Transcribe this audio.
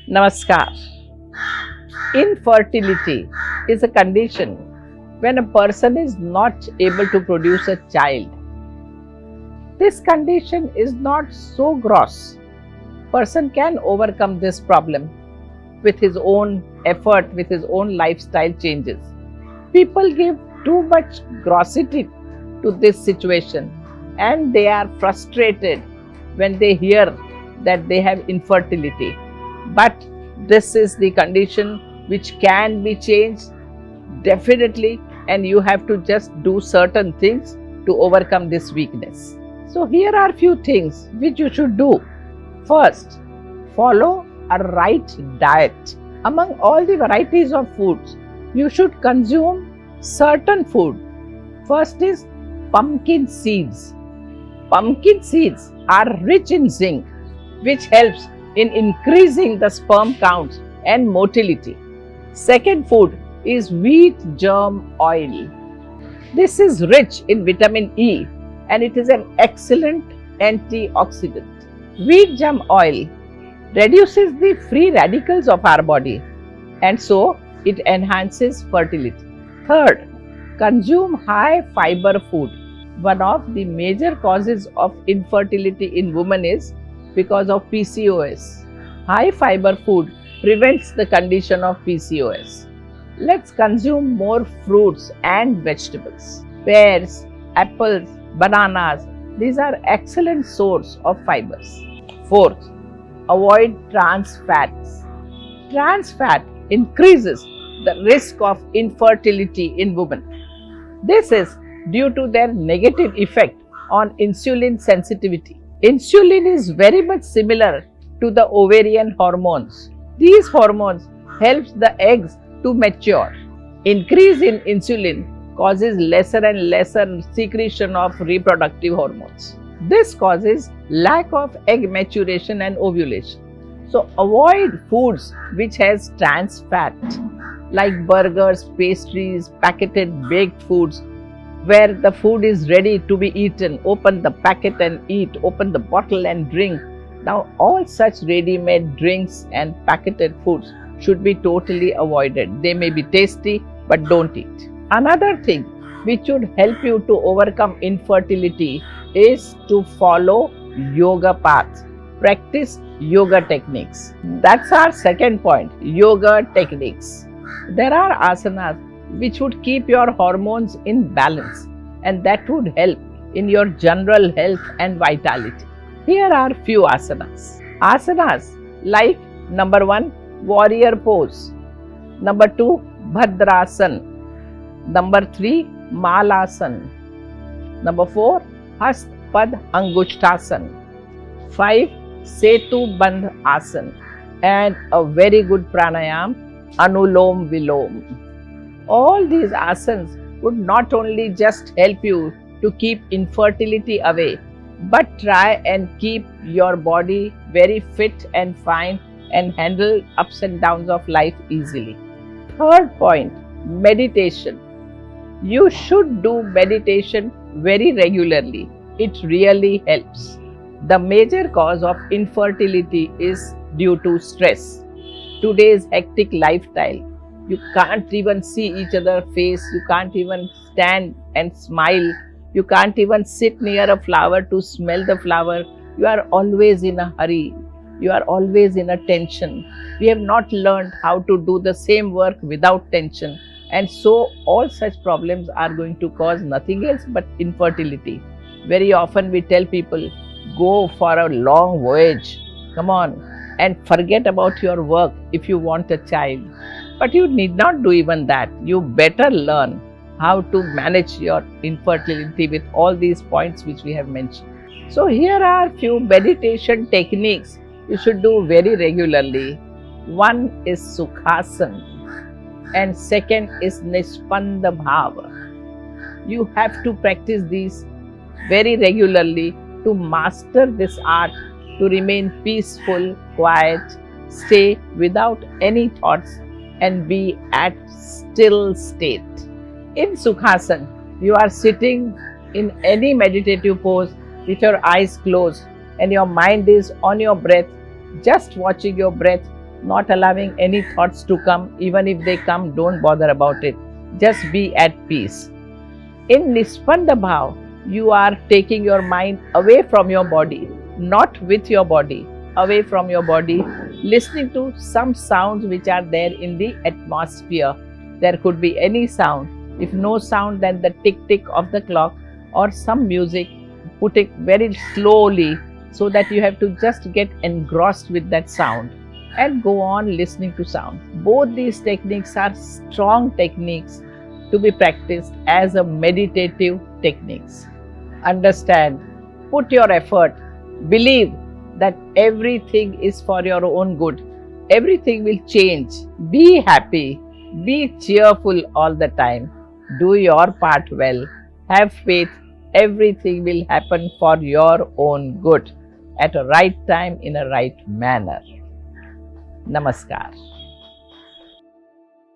Namaskar. Infertility is a condition when a person is not able to produce a child. This condition is not so gross. Person can overcome this problem with his own effort, with his own lifestyle changes. People give too much grossity to this situation and they are frustrated when they hear that they have infertility. But this is the condition which can be changed definitely, and you have to just do certain things to overcome this weakness. So here are few things which you should do. First, follow a right diet. Among all the varieties of foods, you should consume certain food. First is pumpkin seeds. Pumpkin seeds are rich in zinc, which helps in increasing the sperm count and motility. Second food is wheat germ oil. This is rich in vitamin E and it is an excellent antioxidant. Wheat germ oil reduces the free radicals of our body and so it enhances fertility. Third, consume high fiber food. One of the major causes of infertility in women is because of PCOS. High fiber food prevents the condition of PCOS. Let's consume more fruits and vegetables. Pears, apples, bananas, these are excellent source of fibers. Fourth, avoid trans fats. Trans fat increases the risk of infertility in women. This is due to their negative effect on insulin sensitivity. Insulin is very much similar to the ovarian hormones. These hormones help the eggs to mature. Increase in insulin causes lesser and lesser secretion of reproductive hormones. This causes lack of egg maturation and ovulation. So avoid foods which has trans fat like burgers, pastries, packaged baked foods where the food is ready to be eaten. Open the packet and eat, open the bottle and drink. Now all such ready-made drinks and packaged foods should be totally avoided. They may be tasty but don't eat. Another thing which should help you to overcome infertility is to follow yoga path. Practice yoga techniques. That's our second point, yoga techniques. There are asanas which would keep your hormones in balance and that would help in your general health and vitality. Here are few asanas. Asanas like number 1, warrior pose. Number 2, bhadrasan. Number 3, malasan. Number 4, hastpad angushtasan. 5, setu bandh asan. And a very good pranayam, anulom vilom. All these asanas would not only just help you to keep infertility away, but try and keep your body very fit and fine and handle ups and downs of life easily. Third point, meditation. You should do meditation very regularly. It really helps. The major cause of infertility is due to stress. Today's hectic lifestyle. You can't even see each other's face. You can't even stand and smile. You can't even sit near a flower to smell the flower. You are always in a hurry. You are always in a tension. We have not learned how to do the same work without tension. And so all such problems are going to cause nothing else but infertility. Very often we tell people, go for a long voyage. Come on and forget about your work if you want a child. But you need not do even that. You better learn how to manage your infertility with all these points which we have mentioned. So here are few meditation techniques you should do very regularly. One is Sukhasan and second is Nispanda Bhava. You have to practice these very regularly to master this art, to remain peaceful, quiet, stay without any thoughts and be at still state. In Sukhasan, you are sitting in any meditative pose with your eyes closed and your mind is on your breath, just watching your breath not allowing any thoughts to come. Even if they come, don't bother about it. Just be at peace. In Nispanda Bhav, you are taking your mind away from your body, not with your body, away from your body, listening to some sounds which are there in the atmosphere. There could be any sound. If no sound, then the tick tick of the clock or some music. Put it very slowly so that you have to just get engrossed with that sound and go on listening to sound. Both these techniques are strong techniques to be practiced as a meditative techniques. Understand, put your effort, believe that everything is for your own good. Everything will change. Be happy, be cheerful all the time. Do your part well. Have faith. Everything will happen for your own good at a right time in a right manner. Namaskar.